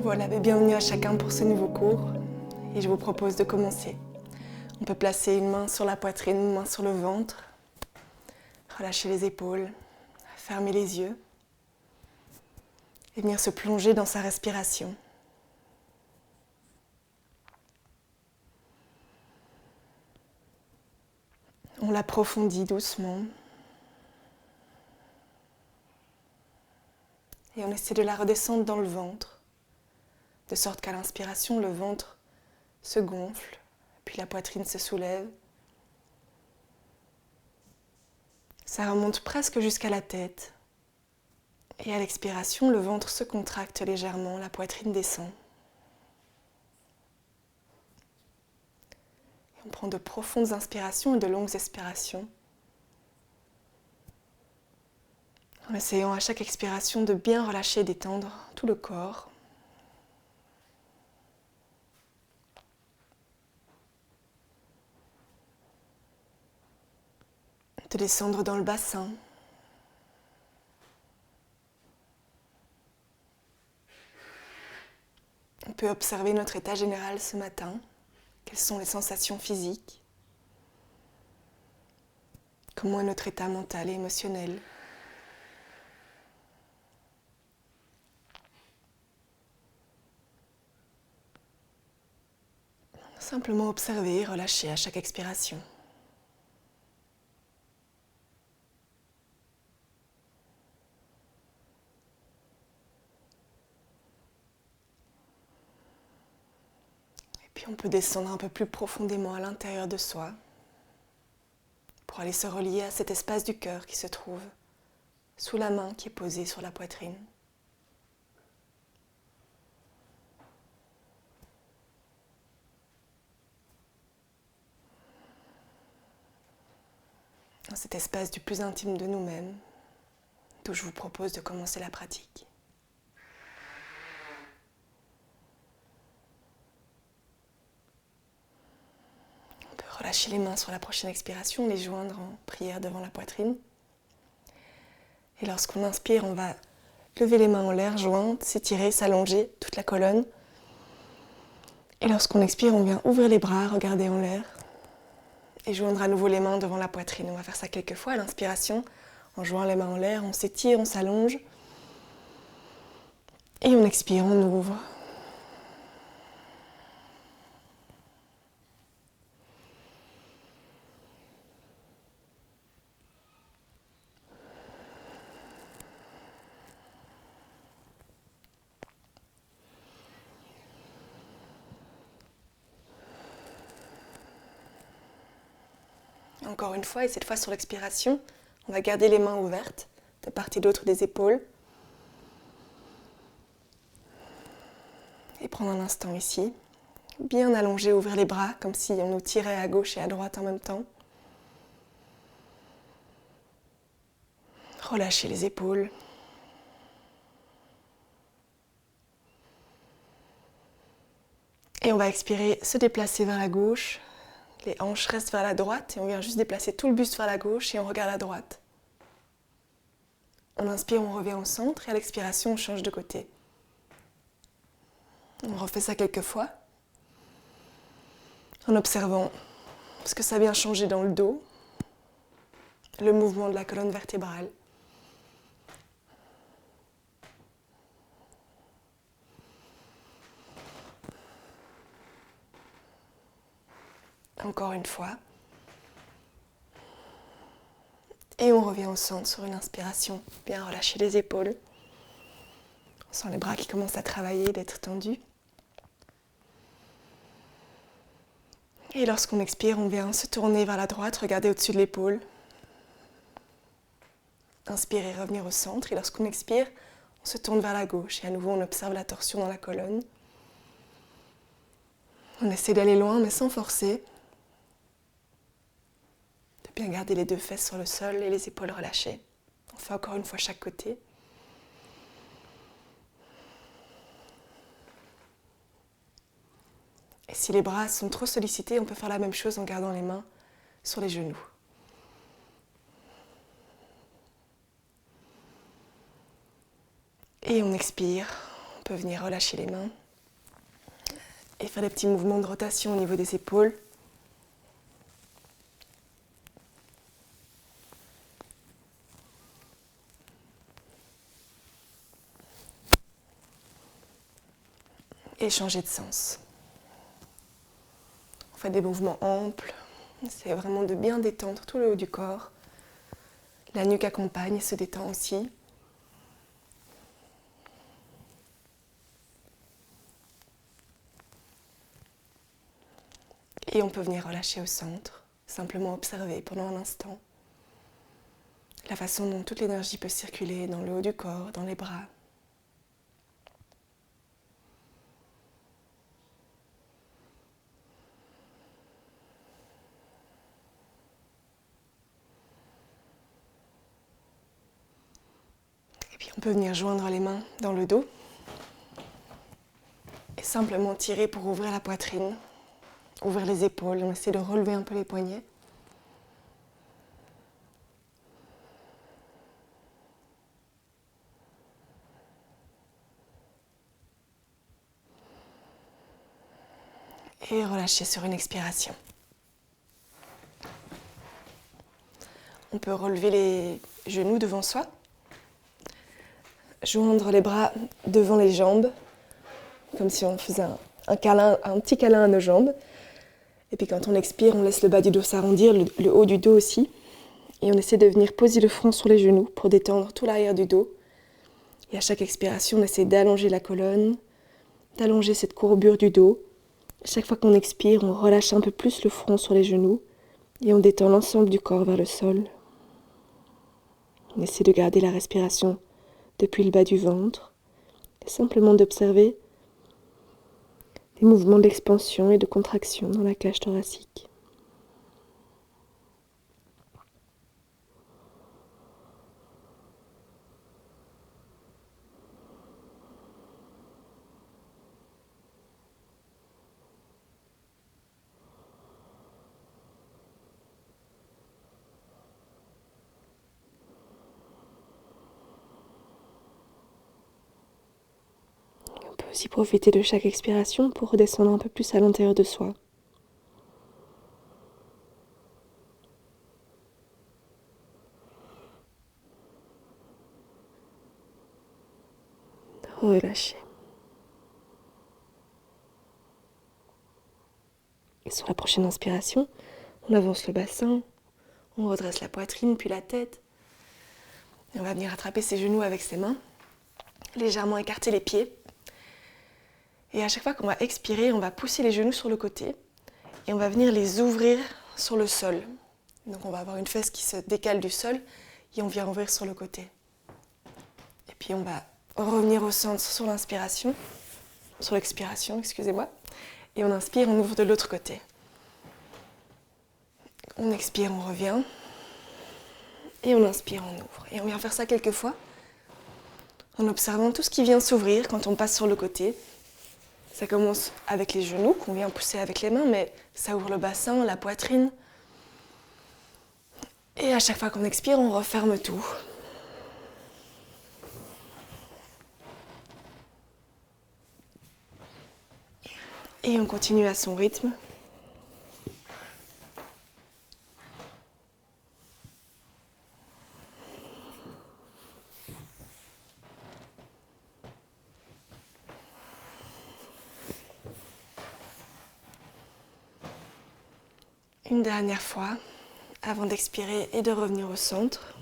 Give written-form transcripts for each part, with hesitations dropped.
Voilà, bienvenue à chacun pour ce nouveau cours et je vous propose de commencer. On peut placer une main sur la poitrine, une main sur le ventre, relâcher les épaules, fermer les yeux et venir se plonger dans sa respiration. On l'approfondit doucement et on essaie de la redescendre dans le ventre, de sorte qu'à l'inspiration, le ventre se gonfle, puis la poitrine se soulève. Ça remonte presque jusqu'à la tête. Et à l'expiration, le ventre se contracte légèrement, la poitrine descend. Et on prend de profondes inspirations et de longues expirations. En essayant à chaque expiration de bien relâcher et détendre tout le corps. De descendre dans le bassin. On peut observer notre état général ce matin. Quelles sont les sensations physiques? Comment est notre état mental et émotionnel? Simplement observer et relâcher à chaque expiration. Puis on peut descendre un peu plus profondément à l'intérieur de soi pour aller se relier à cet espace du cœur qui se trouve sous la main qui est posée sur la poitrine. Dans cet espace du plus intime de nous-mêmes, d'où je vous propose de commencer la pratique. Relâcher les mains sur la prochaine expiration, les joindre en prière devant la poitrine. Et lorsqu'on inspire, on va lever les mains en l'air, jointes, s'étirer, s'allonger toute la colonne. Et lorsqu'on expire, on vient ouvrir les bras, regarder en l'air et joindre à nouveau les mains devant la poitrine. On va faire ça quelques fois à l'inspiration. En joignant les mains en l'air, on s'étire, on s'allonge. Et on expire, on ouvre. Encore une fois, et cette fois sur l'expiration, on va garder les mains ouvertes de part et d'autre des épaules. Et prendre un instant ici, bien allongé, ouvrir les bras comme si on nous tirait à gauche et à droite en même temps. Relâcher les épaules. Et on va expirer, se déplacer vers la gauche. Les hanches restent vers la droite et on vient juste déplacer tout le buste vers la gauche et on regarde à droite. On inspire, on revient au centre et à l'expiration, on change de côté. On refait ça quelques fois en observant ce que ça vient changer dans le dos, le mouvement de la colonne vertébrale. Encore une fois. Et on revient au centre sur une inspiration. Bien relâcher les épaules. On sent les bras qui commencent à travailler, d'être tendus. Et lorsqu'on expire, on vient se tourner vers la droite, regarder au-dessus de l'épaule. Inspirer, revenir au centre. Et lorsqu'on expire, on se tourne vers la gauche. Et à nouveau, on observe la torsion dans la colonne. On essaie d'aller loin, mais sans forcer. Bien garder les deux fesses sur le sol et les épaules relâchées. On fait encore une fois chaque côté. Et si les bras sont trop sollicités, on peut faire la même chose en gardant les mains sur les genoux. Et on expire. On peut venir relâcher les mains et faire des petits mouvements de rotation au niveau des épaules. Et changer de sens. On fait des mouvements amples. C'est vraiment de bien détendre tout le haut du corps. La nuque accompagne et se détend aussi. Et on peut venir relâcher au centre, simplement observer pendant un instant la façon dont toute l'énergie peut circuler dans le haut du corps, dans les bras. Et puis on peut venir joindre les mains dans le dos et simplement tirer pour ouvrir la poitrine. Ouvrir les épaules, on essaie de relever un peu les poignets. Et relâcher sur une expiration. On peut relever les genoux devant soi, joindre les bras devant les jambes, comme si on faisait un petit câlin à nos jambes. Et puis quand on expire, on laisse le bas du dos s'arrondir, le haut du dos aussi. Et on essaie de venir poser le front sur les genoux pour détendre tout l'arrière du dos. Et à chaque expiration, on essaie d'allonger la colonne, d'allonger cette courbure du dos. Chaque fois qu'on expire, on relâche un peu plus le front sur les genoux et on détend l'ensemble du corps vers le sol. On essaie de garder la respiration depuis le bas du ventre et simplement d'observer des mouvements d'expansion et de contraction dans la cage thoracique. On peut aussi profiter de chaque expiration pour redescendre un peu plus à l'intérieur de soi. Relâcher. Et sur la prochaine inspiration, on avance le bassin, on redresse la poitrine puis la tête. Et on va venir attraper ses genoux avec ses mains, légèrement écarter les pieds. Et à chaque fois qu'on va expirer, on va pousser les genoux sur le côté et on va venir les ouvrir sur le sol. Donc on va avoir une fesse qui se décale du sol et on vient ouvrir sur le côté. Et puis on va revenir au centre sur l'inspiration, sur l'expiration, excusez-moi. Et on inspire, on ouvre de l'autre côté. On expire, on revient. Et on inspire, on ouvre. Et on vient faire ça quelques fois en observant tout ce qui vient s'ouvrir quand on passe sur le côté. Ça commence avec les genoux qu'on vient pousser avec les mains, mais ça ouvre le bassin, la poitrine. Et à chaque fois qu'on expire, on referme tout. Et on continue à son rythme. Une dernière fois, avant d'expirer et de revenir au centre.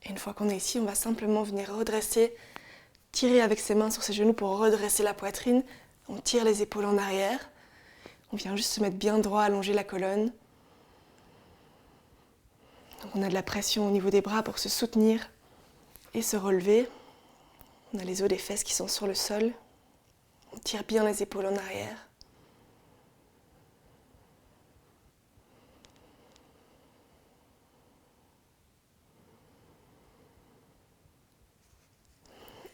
Et une fois qu'on est ici, on va simplement venir redresser, tirer avec ses mains sur ses genoux pour redresser la poitrine. On tire les épaules en arrière. On vient juste se mettre bien droit, allonger la colonne. Donc on a de la pression au niveau des bras pour se soutenir et se relever. On a les os des fesses qui sont sur le sol. On tire bien les épaules en arrière.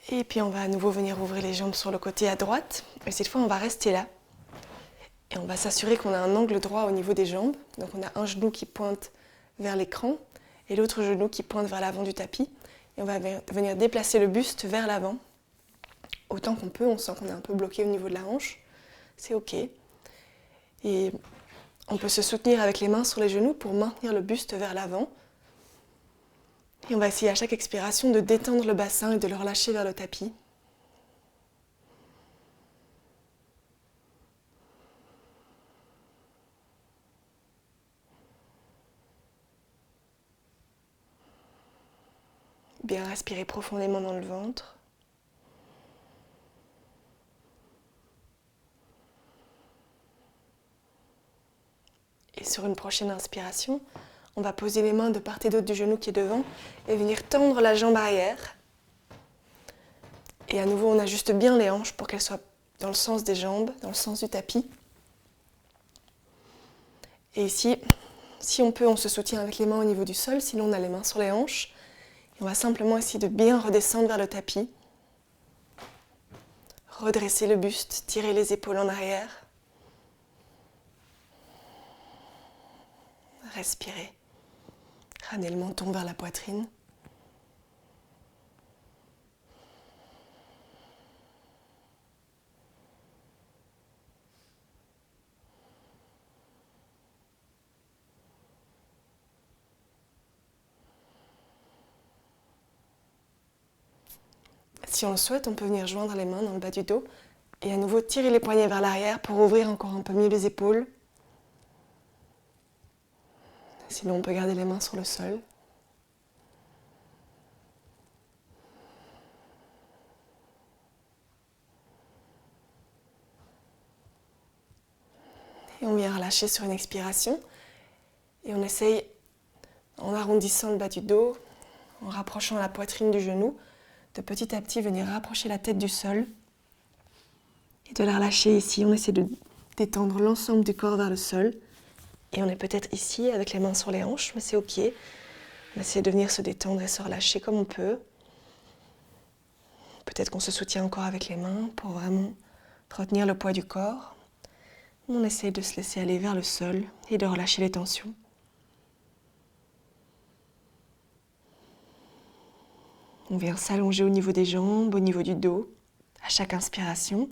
Et puis on va à nouveau venir ouvrir les jambes sur le côté à droite. Et cette fois, on va rester là. Et on va s'assurer qu'on a un angle droit au niveau des jambes. Donc on a un genou qui pointe vers l'écran et l'autre genou qui pointe vers l'avant du tapis. Et on va venir déplacer le buste vers l'avant. Autant qu'on peut, on sent qu'on est un peu bloqué au niveau de la hanche. C'est ok. Et on peut se soutenir avec les mains sur les genoux pour maintenir le buste vers l'avant. Et on va essayer à chaque expiration de détendre le bassin et de le relâcher vers le tapis. Bien respirer profondément dans le ventre. Et sur une prochaine inspiration, on va poser les mains de part et d'autre du genou qui est devant et venir tendre la jambe arrière. Et à nouveau, on ajuste bien les hanches pour qu'elles soient dans le sens des jambes, dans le sens du tapis. Et ici, si on peut, on se soutient avec les mains au niveau du sol, sinon on a les mains sur les hanches. Et on va simplement essayer de bien redescendre vers le tapis. Redresser le buste, tirer les épaules en arrière. Respirer. Ramener le menton vers la poitrine. Si on le souhaite, on peut venir joindre les mains dans le bas du dos et à nouveau tirer les poignets vers l'arrière pour ouvrir encore un peu mieux les épaules. Sinon, on peut garder les mains sur le sol. Et on vient relâcher sur une expiration. Et on essaye, en arrondissant le bas du dos, en rapprochant la poitrine du genou, de petit à petit venir rapprocher la tête du sol. Et de la relâcher ici. On essaie de détendre l'ensemble du corps vers le sol. Et on est peut-être ici avec les mains sur les hanches, mais c'est ok. On essaie de venir se détendre et se relâcher comme on peut. Peut-être qu'on se soutient encore avec les mains pour vraiment retenir le poids du corps. On essaie de se laisser aller vers le sol et de relâcher les tensions. On vient s'allonger au niveau des jambes, au niveau du dos, à chaque inspiration.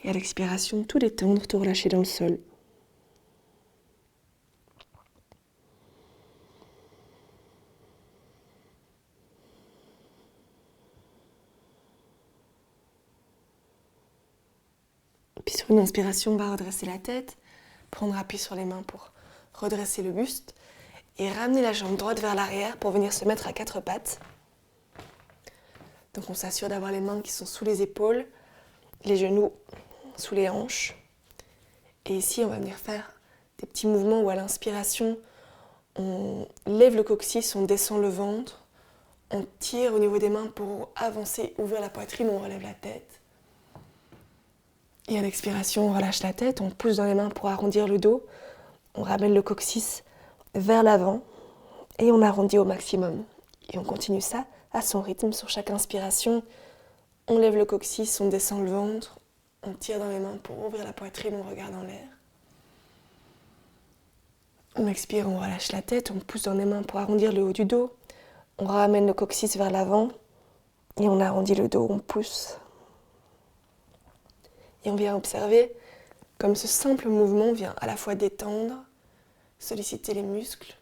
Et à l'expiration, tout détendre, tout relâcher dans le sol. Puis sur une inspiration, on va redresser la tête, prendre appui sur les mains pour redresser le buste et ramener la jambe droite vers l'arrière pour venir se mettre à quatre pattes. Donc on s'assure d'avoir les mains qui sont sous les épaules, les genoux sous les hanches. Et ici, on va venir faire des petits mouvements où à l'inspiration, on lève le coccyx, on descend le ventre, on tire au niveau des mains pour avancer, ouvrir la poitrine, on relève la tête. Et à l'expiration, on relâche la tête, on pousse dans les mains pour arrondir le dos, on ramène le coccyx vers l'avant et on arrondit au maximum. Et on continue ça à son rythme sur chaque inspiration. On lève le coccyx, on descend le ventre, on tire dans les mains pour ouvrir la poitrine, on regarde en l'air. On expire, on relâche la tête, on pousse dans les mains pour arrondir le haut du dos. On ramène le coccyx vers l'avant et on arrondit le dos, on pousse. Et on vient observer comme ce simple mouvement vient à la fois détendre, solliciter les muscles.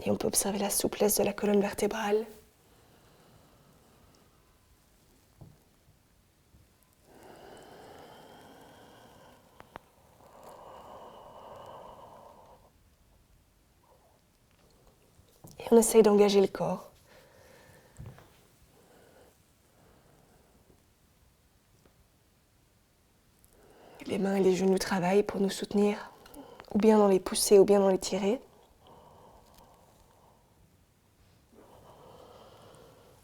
Et on peut observer la souplesse de la colonne vertébrale. Et on essaye d'engager le corps. Les mains et les genoux travaillent pour nous soutenir, ou bien dans les pousser, ou bien dans les tirer.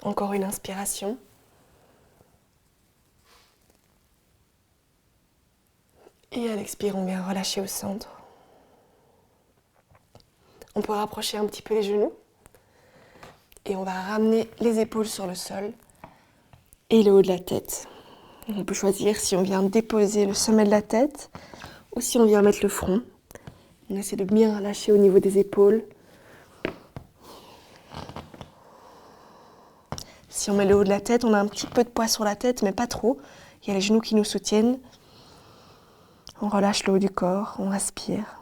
Encore une inspiration. Et à l'expire, on vient relâcher au centre. On peut rapprocher un petit peu les genoux. Et on va ramener les épaules sur le sol et le haut de la tête. On peut choisir si on vient déposer le sommet de la tête ou si on vient mettre le front. On essaie de bien relâcher au niveau des épaules. Si on met le haut de la tête, on a un petit peu de poids sur la tête, mais pas trop. Il y a les genoux qui nous soutiennent. On relâche le haut du corps, on respire.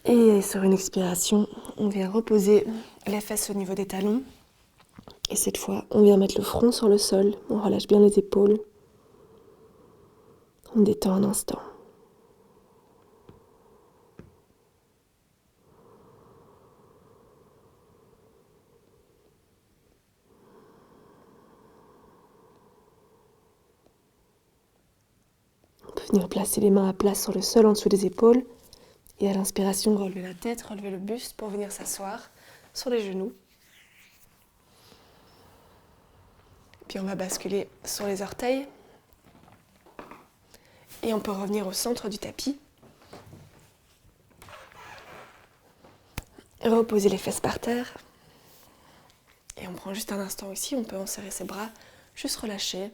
Et sur une expiration, on vient reposer les fesses au niveau des talons. Et cette fois, on vient mettre le front sur le sol. On relâche bien les épaules. On détend un instant. On peut venir placer les mains à plat sur le sol en dessous des épaules. Et à l'inspiration, relever la tête, relever le buste pour venir s'asseoir sur les genoux. Puis on va basculer sur les orteils. Et on peut revenir au centre du tapis. Reposer les fesses par terre. Et on prend juste un instant ici, on peut enserrer ses bras, juste relâcher.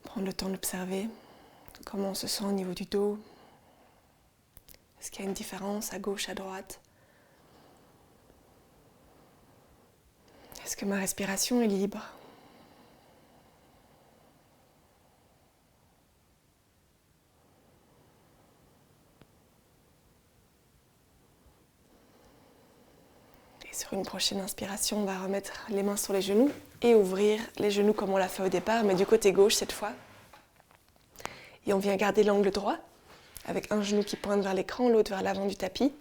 Prendre le temps d'observer comment on se sent au niveau du dos. Est-ce qu'il y a une différence à gauche, à droite? Est-ce que ma respiration est libre? Et sur une prochaine inspiration, on va remettre les mains sur les genoux et ouvrir les genoux comme on l'a fait au départ, mais du côté gauche cette fois. Et on vient garder l'angle droit, avec un genou qui pointe vers l'écran, l'autre vers l'avant du tapis.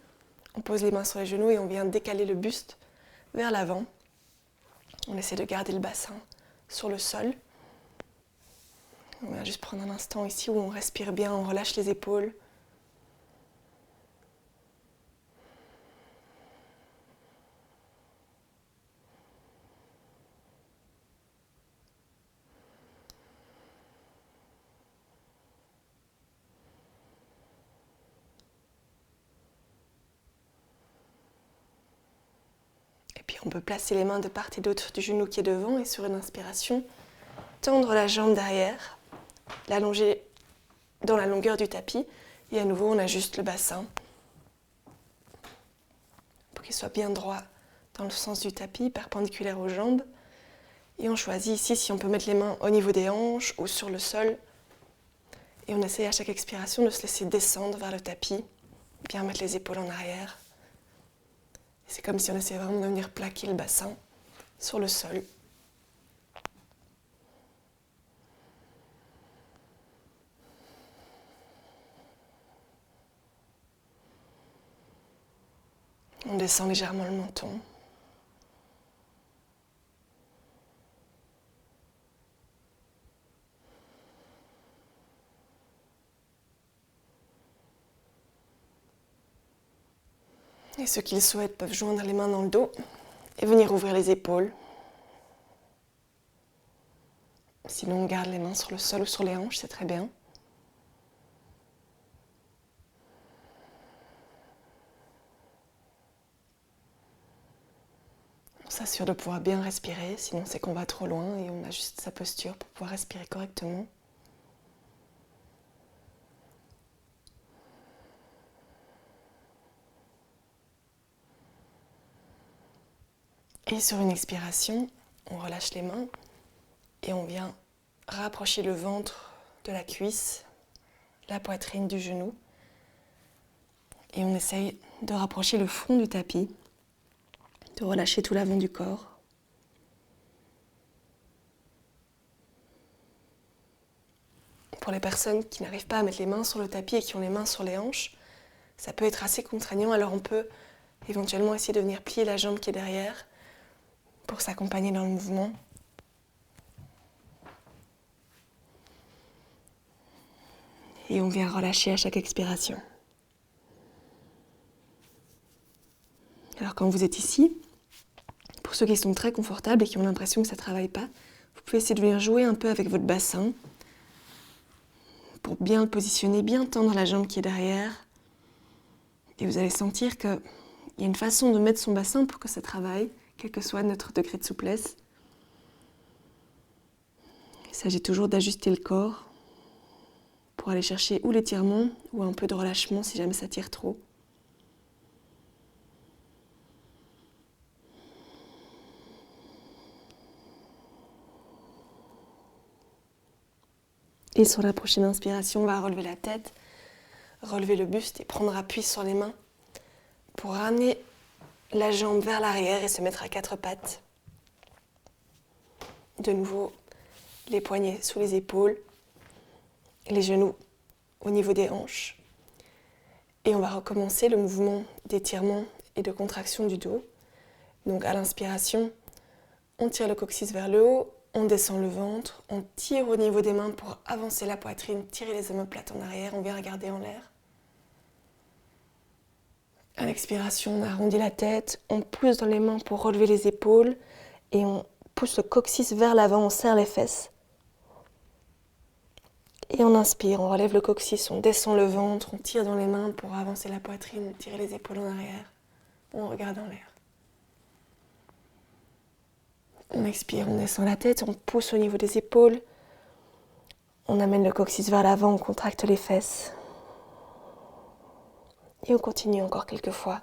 On pose les mains sur les genoux et on vient décaler le buste vers l'avant. On essaie de garder le bassin sur le sol. On va juste prendre un instant ici où on respire bien, on relâche les épaules. Et puis on peut placer les mains de part et d'autre du genou qui est devant et sur une inspiration, tendre la jambe derrière, l'allonger dans la longueur du tapis et à nouveau on ajuste le bassin pour qu'il soit bien droit dans le sens du tapis, perpendiculaire aux jambes. Et on choisit ici si on peut mettre les mains au niveau des hanches ou sur le sol. Et on essaie à chaque expiration de se laisser descendre vers le tapis, bien mettre les épaules en arrière. Et c'est comme si on essayait vraiment de venir plaquer le bassin sur le sol. On descend légèrement le menton. Et ceux qui le souhaitent peuvent joindre les mains dans le dos et venir ouvrir les épaules. Sinon, on garde les mains sur le sol ou sur les hanches, c'est très bien. On s'assure de pouvoir bien respirer, sinon c'est qu'on va trop loin et on ajuste sa posture pour pouvoir respirer correctement. Et sur une expiration, on relâche les mains et on vient rapprocher le ventre de la cuisse, la poitrine du genou. Et on essaye de rapprocher le front du tapis, de relâcher tout l'avant du corps. Pour les personnes qui n'arrivent pas à mettre les mains sur le tapis et qui ont les mains sur les hanches, ça peut être assez contraignant, alors on peut éventuellement essayer de venir plier la jambe qui est derrière pour s'accompagner dans le mouvement. Et on vient relâcher à chaque expiration. Alors quand vous êtes ici, pour ceux qui sont très confortables et qui ont l'impression que ça ne travaille pas, Vous pouvez essayer de venir jouer un peu avec votre bassin pour bien le positionner, bien tendre la jambe qui est derrière. Et vous allez sentir qu'il y a une façon de mettre son bassin pour que ça travaille, quel que soit notre degré de souplesse. Il s'agit toujours d'ajuster le corps pour aller chercher ou l'étirement ou un peu de relâchement si jamais ça tire trop. Et sur la prochaine inspiration, on va relever la tête, relever le buste et prendre appui sur les mains pour ramener la jambe vers l'arrière et se mettre à quatre pattes. De nouveau, les poignets sous les épaules, les genoux au niveau des hanches. Et on va recommencer le mouvement d'étirement et de contraction du dos. Donc à l'inspiration, on tire le coccyx vers le haut, on descend le ventre, on tire au niveau des mains pour avancer la poitrine, tirer les omoplates en arrière, on vient regarder en l'air. À l'expiration, on arrondit la tête, on pousse dans les mains pour relever les épaules et on pousse le coccyx vers l'avant, on serre les fesses. Et on inspire, on relève le coccyx, on descend le ventre, on tire dans les mains pour avancer la poitrine, tirer les épaules en arrière, on regarde en l'air. On expire, on descend la tête, on pousse au niveau des épaules. On amène le coccyx vers l'avant, on contracte les fesses. Et on continue encore quelques fois.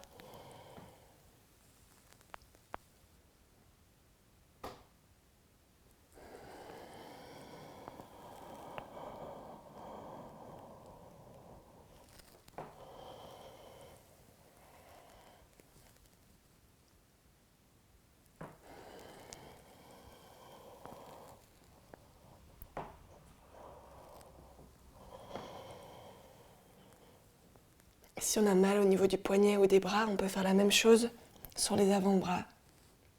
Si on a mal au niveau du poignet ou des bras, on peut faire la même chose sur les avant-bras.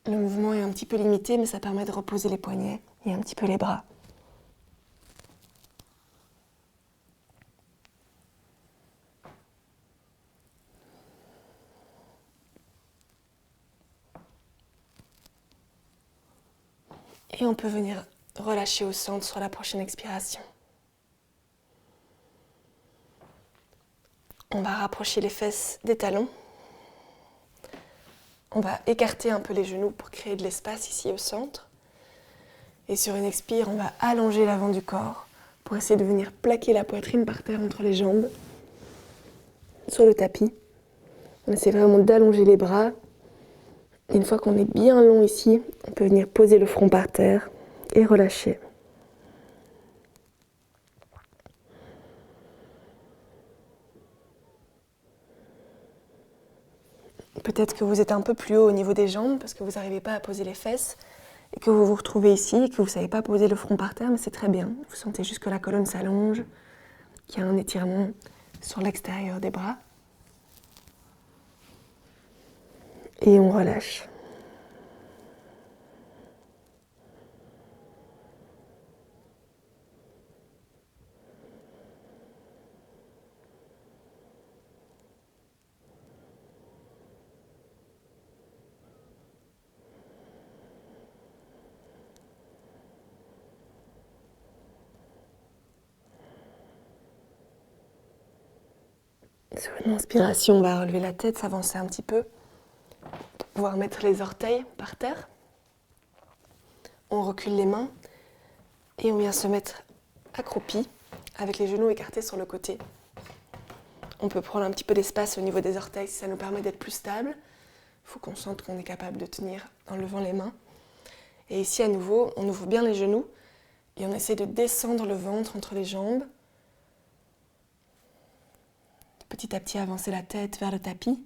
Le mouvement est un petit peu limité, mais ça permet de reposer les poignets et un petit peu les bras. Et on peut venir relâcher au centre sur la prochaine expiration. On va rapprocher les fesses des talons. On va écarter un peu les genoux pour créer de l'espace ici au centre. Et sur une expire, on va allonger l'avant du corps pour essayer de venir plaquer la poitrine par terre entre les jambes, sur le tapis. On essaie vraiment d'allonger les bras. Et une fois qu'on est bien long ici, on peut venir poser le front par terre et relâcher. Peut-être que vous êtes un peu plus haut au niveau des jambes parce que vous n'arrivez pas à poser les fesses et que vous vous retrouvez ici et que vous ne savez pas poser le front par terre, mais c'est très bien. Vous sentez juste que la colonne s'allonge, qu'il y a un étirement sur l'extérieur des bras. Et on relâche. Sur une inspiration, on va relever la tête, s'avancer un petit peu, pour pouvoir mettre les orteils par terre. On recule les mains et on vient se mettre accroupi avec les genoux écartés sur le côté. On peut prendre un petit peu d'espace au niveau des orteils si ça nous permet d'être plus stable. Il faut qu'on sente qu'on est capable de tenir en levant les mains. Et ici, à nouveau, on ouvre bien les genoux et on essaie de descendre le ventre entre les jambes. Petit à petit, avancer la tête vers le tapis.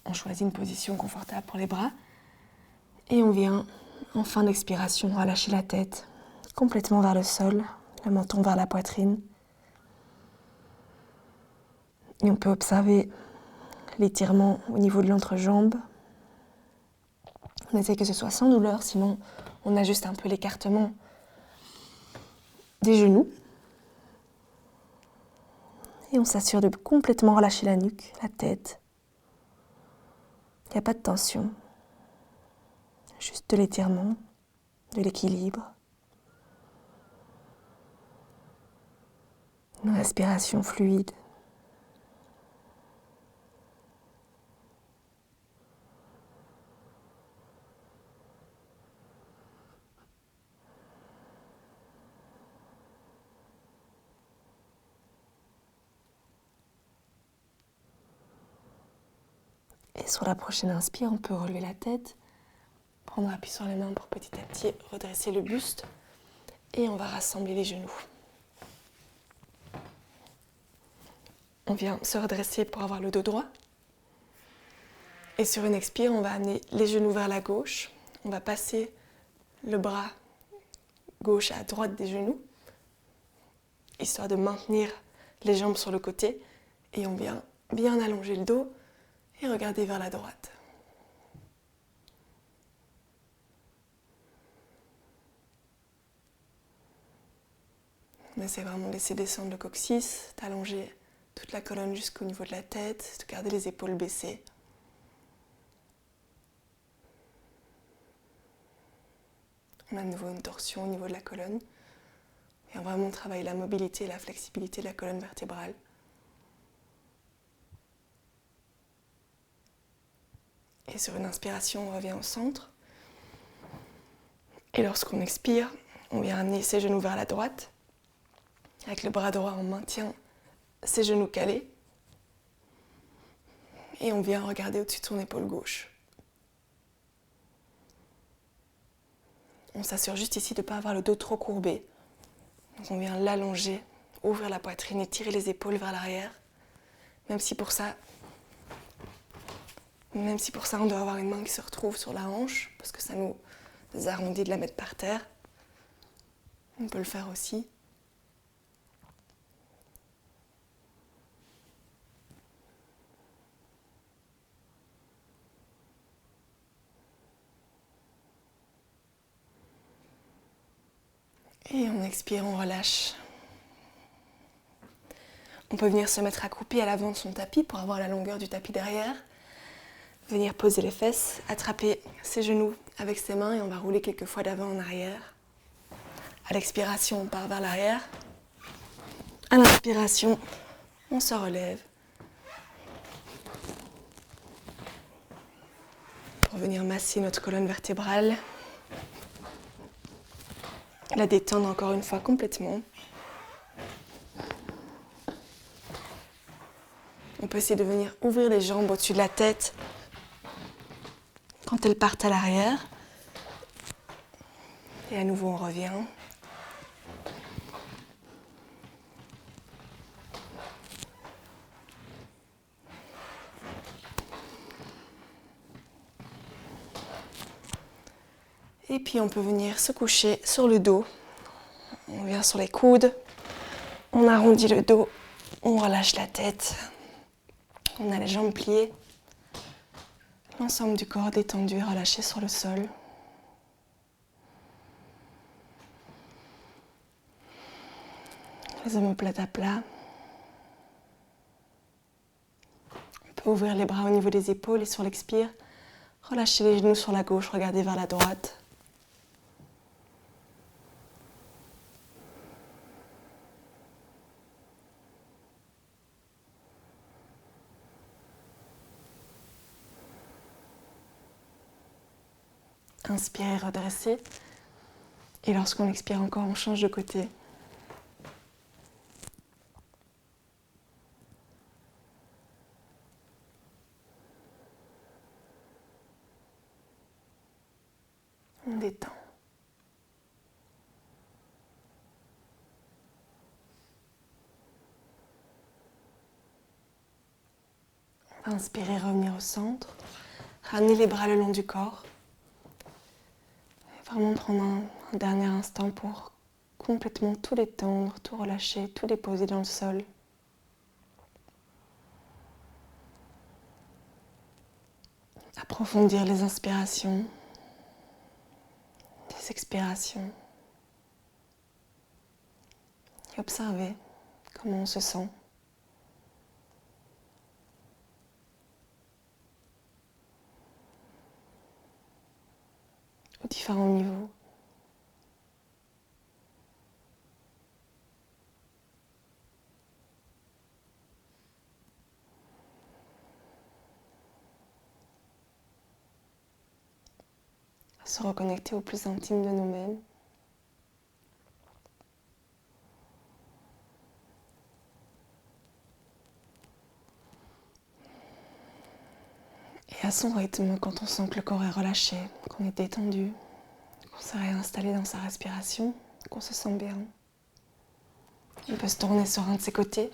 On choisit une position confortable pour les bras. Et on vient, en fin d'expiration, relâcher la tête complètement vers le sol, le menton vers la poitrine. Et on peut observer l'étirement au niveau de l'entrejambe. On essaie que ce soit sans douleur, sinon on ajuste un peu l'écartement des genoux. Et on s'assure de complètement relâcher la nuque, la tête. Il n'y a pas de tension, juste de l'étirement de l'équilibre. Une respiration fluide. Et sur la prochaine inspire, on peut relever la tête, prendre appui sur les mains pour petit à petit redresser le buste et on va rassembler les genoux. On vient se redresser pour avoir le dos droit. Et sur une expire, on va amener les genoux vers la gauche. On va passer le bras gauche à droite des genoux, histoire de maintenir les jambes sur le côté. Et on vient bien allonger le dos et regarder vers la droite. Mais c'est vraiment laisser descendre le coccyx, d'allonger toute la colonne jusqu'au niveau de la tête, de garder les épaules baissées. On a de nouveau une torsion au niveau de la colonne. Et on va vraiment travailler la mobilité et la flexibilité de la colonne vertébrale. Et sur une inspiration, on revient au centre. Et lorsqu'on expire, on vient amener ses genoux vers la droite. Avec le bras droit, on maintient ses genoux calés. Et on vient regarder au-dessus de son épaule gauche. On s'assure juste ici de ne pas avoir le dos trop courbé. Donc on vient l'allonger, ouvrir la poitrine et tirer les épaules vers l'arrière. Même si pour ça, on doit avoir une main qui se retrouve sur la hanche, parce que ça nous arrondit de la mettre par terre. On peut le faire aussi. Et on expire, on relâche. On peut venir se mettre accroupi à l'avant de son tapis pour avoir la longueur du tapis derrière. Venir poser les fesses, attraper ses genoux avec ses mains et on va rouler quelques fois d'avant en arrière. À l'expiration, on part vers l'arrière. À l'inspiration, on se relève. Pour venir masser notre colonne vertébrale. La détendre encore une fois complètement. On peut essayer de venir ouvrir les jambes au-dessus de la tête quand elles partent à l'arrière. Et à nouveau, on revient. Et puis on peut venir se coucher sur le dos. On vient sur les coudes, on arrondit le dos, on relâche la tête. On a les jambes pliées, l'ensemble du corps détendu et relâché sur le sol. Les omoplates à plat. On peut ouvrir les bras au niveau des épaules et sur l'expire, relâcher les genoux sur la gauche, regarder vers la droite. Inspirez, redressez. Et lorsqu'on expire encore, on change de côté. On détend. On va inspirer, revenir au centre. Ramener les bras le long du corps. Et vraiment prendre un dernier instant pour complètement tout détendre, tout relâcher, tout déposer dans le sol. Approfondir les inspirations, les expirations. Et observer comment on se sent. Aux différents niveaux. se reconnecter au plus intime de nous-mêmes. Et à son rythme, quand on sent que le corps est relâché, qu'on est détendu, qu'on s'est réinstallé dans sa respiration, qu'on se sent bien, on peut se tourner sur un de ses côtés.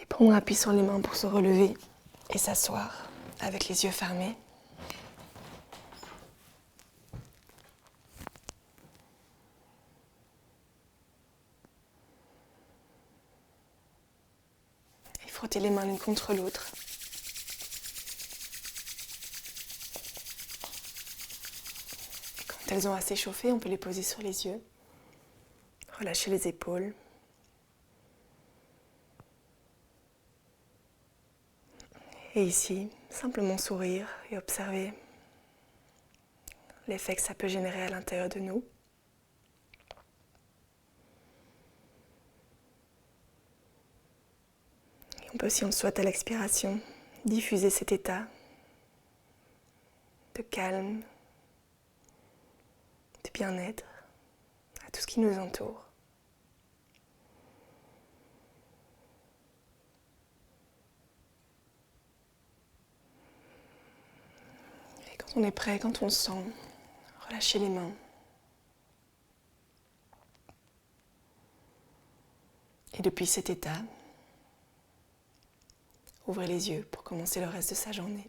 Et prendre appui sur les mains pour se relever et s'asseoir avec les yeux fermés. Et frotter les mains l'une contre l'autre. Et quand elles ont assez chauffé, on peut les poser sur les yeux. Relâcher les épaules. Et ici, simplement sourire et observer l'effet que ça peut générer à l'intérieur de nous. Et on peut, si on le souhaite à l'expiration, diffuser cet état de calme, de bien-être à tout ce qui nous entoure. Et quand on est prêt, quand on le sent, relâchez les mains. Et depuis cet état, ouvrez les yeux pour commencer le reste de sa journée.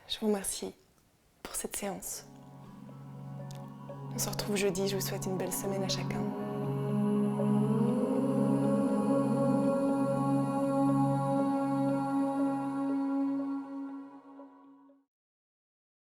Je vous remercie pour cette séance. On se retrouve jeudi, je vous souhaite une belle semaine à chacun.